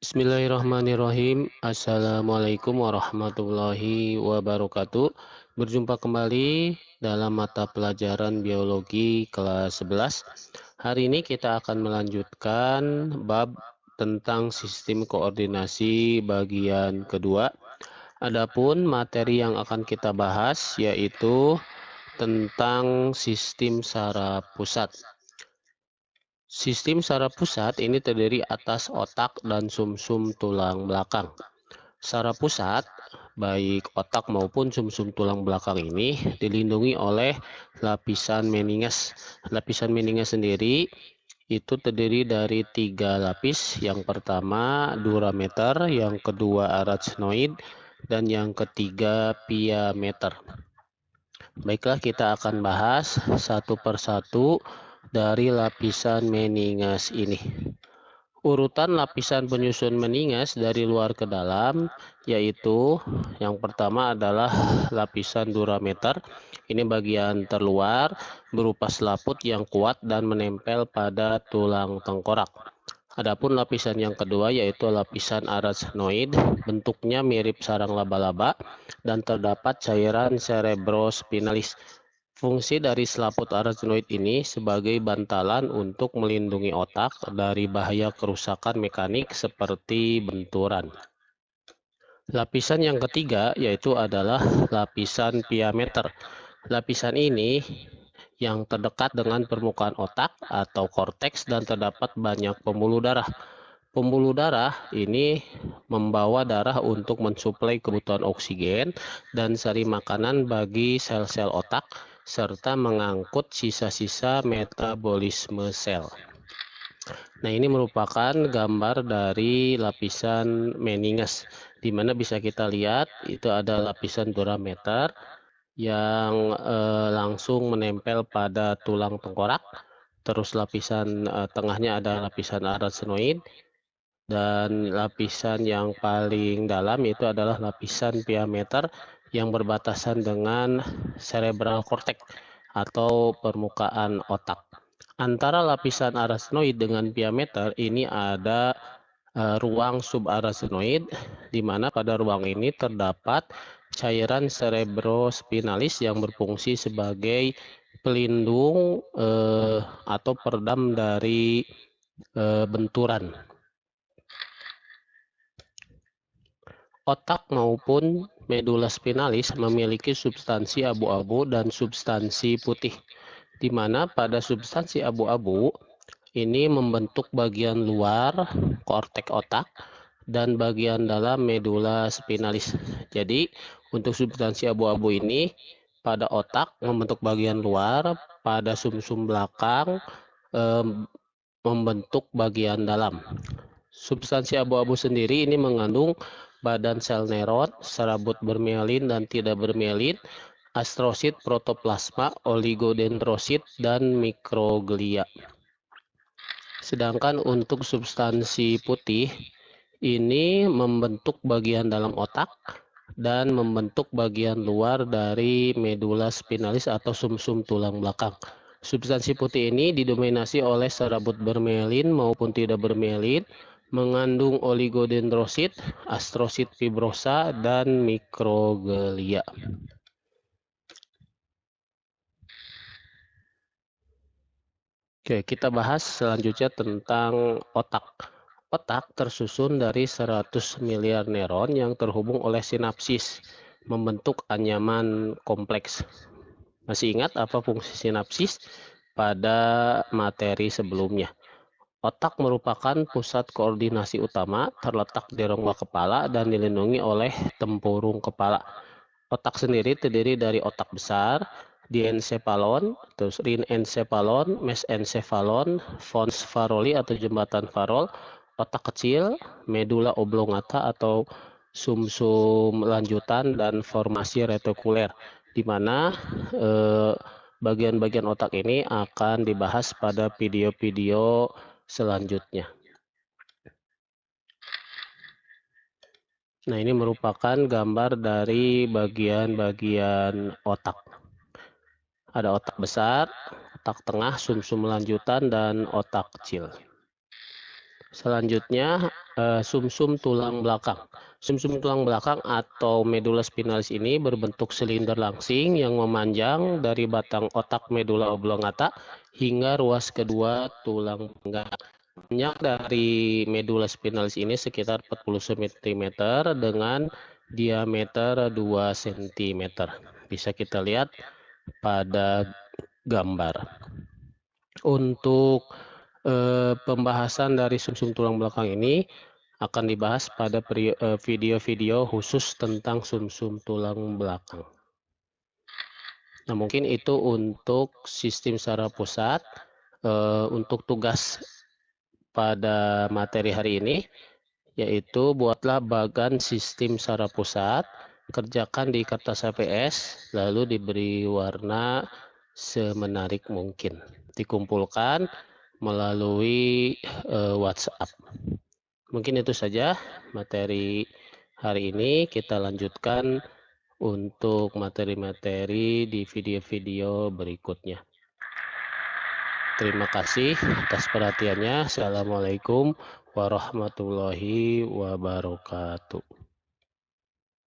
Bismillahirrahmanirrahim. Assalamualaikum warahmatullahi wabarakatuh. Berjumpa kembali dalam mata pelajaran biologi kelas 11. Hari ini kita akan melanjutkan bab tentang sistem koordinasi bagian kedua. Adapun materi yang akan kita bahas yaitu tentang sistem saraf pusat. Sistem saraf pusat ini terdiri atas otak dan sumsum tulang belakang. Saraf pusat, baik otak maupun sumsum tulang belakang ini dilindungi oleh lapisan meninges. Lapisan meninges sendiri itu terdiri dari 3 lapis. Yang pertama durameter, yang kedua arachnoid, dan yang ketiga pia meter. Baiklah, kita akan bahas satu persatu dari lapisan meninges ini. Urutan lapisan penyusun meninges dari luar ke dalam, yaitu yang pertama adalah lapisan durameter. Ini bagian terluar berupa selaput yang kuat dan menempel pada tulang tengkorak. Adapun lapisan yang kedua yaitu lapisan arachnoid, bentuknya mirip sarang laba-laba dan terdapat cairan cerebrospinalis. Fungsi dari selaput arachnoid ini sebagai bantalan untuk melindungi otak dari bahaya kerusakan mekanik seperti benturan. Lapisan yang ketiga yaitu adalah lapisan pia meter. Lapisan ini yang terdekat dengan permukaan otak atau korteks dan terdapat banyak pembuluh darah. Pembuluh darah ini membawa darah untuk mensuplai kebutuhan oksigen dan sari makanan bagi sel-sel otak, serta mengangkut sisa-sisa metabolisme sel. Nah, ini merupakan gambar dari lapisan meninges, di mana bisa kita lihat itu ada lapisan durameter yang langsung menempel pada tulang tengkorak. Terus lapisan tengahnya ada lapisan arachnoid, dan lapisan yang paling dalam itu adalah lapisan pia meter yang berbatasan dengan cerebral cortex atau permukaan otak. Antara lapisan arachnoid dengan pia meter ini ada ruang subarachnoid, di mana pada ruang ini terdapat cairan cerebrospinalis yang berfungsi sebagai pelindung atau peredam dari benturan. Otak maupun medula spinalis memiliki substansi abu-abu dan substansi putih, di mana pada substansi abu-abu ini membentuk bagian luar korteks otak dan bagian dalam medula spinalis. Jadi, untuk substansi abu-abu ini pada otak membentuk bagian luar, pada sumsum belakang membentuk bagian dalam. Substansi abu-abu sendiri ini mengandung badan sel neuron, serabut bermielin dan tidak bermielin, astrosit, protoplasma, oligodendrosit, dan mikroglia. Sedangkan untuk substansi putih ini membentuk bagian dalam otak dan membentuk bagian luar dari medula spinalis atau sumsum tulang belakang. Substansi putih ini didominasi oleh serabut bermielin maupun tidak bermielin, mengandung oligodendrosit, astrosit fibrosa, dan mikroglia. Oke, kita bahas selanjutnya tentang otak. Otak tersusun dari 100 miliar neuron yang terhubung oleh sinapsis, membentuk anyaman kompleks. Masih ingat apa fungsi sinapsis pada materi sebelumnya? Otak merupakan pusat koordinasi utama, terletak di rongga kepala dan dilindungi oleh tempurung kepala. Otak sendiri terdiri dari otak besar, diencephalon, terus rinencephalon, mesencephalon, pons faroli atau jembatan farol, otak kecil, medula oblongata atau sumsum lanjutan, dan formasi retikuler, di mana bagian-bagian otak ini akan dibahas pada video-video selanjutnya. Nah, ini merupakan gambar dari bagian-bagian otak. Ada otak besar, otak tengah, sumsum lanjutan, dan otak kecil. Selanjutnya, sumsum tulang belakang. Sumsum tulang belakang atau medula spinalis ini berbentuk silinder langsing yang memanjang dari batang otak medula oblongata hingga ruas kedua tulang pinggang. Panjang dari medula spinalis ini sekitar 40 cm dengan diameter 2 cm. Bisa kita lihat pada gambar. Untuk pembahasan dari sumsum tulang belakang ini akan dibahas pada video-video khusus tentang sumsum tulang belakang. Nah, mungkin itu untuk sistem saraf pusat. Untuk tugas pada materi hari ini, yaitu buatlah bagan sistem saraf pusat, kerjakan di kertas HPS, lalu diberi warna semenarik mungkin. Dikumpulkan melalui WhatsApp. Mungkin itu saja materi hari ini. Kita lanjutkan untuk materi-materi di video-video berikutnya. Terima kasih atas perhatiannya. Assalamualaikum warahmatullahi wabarakatuh.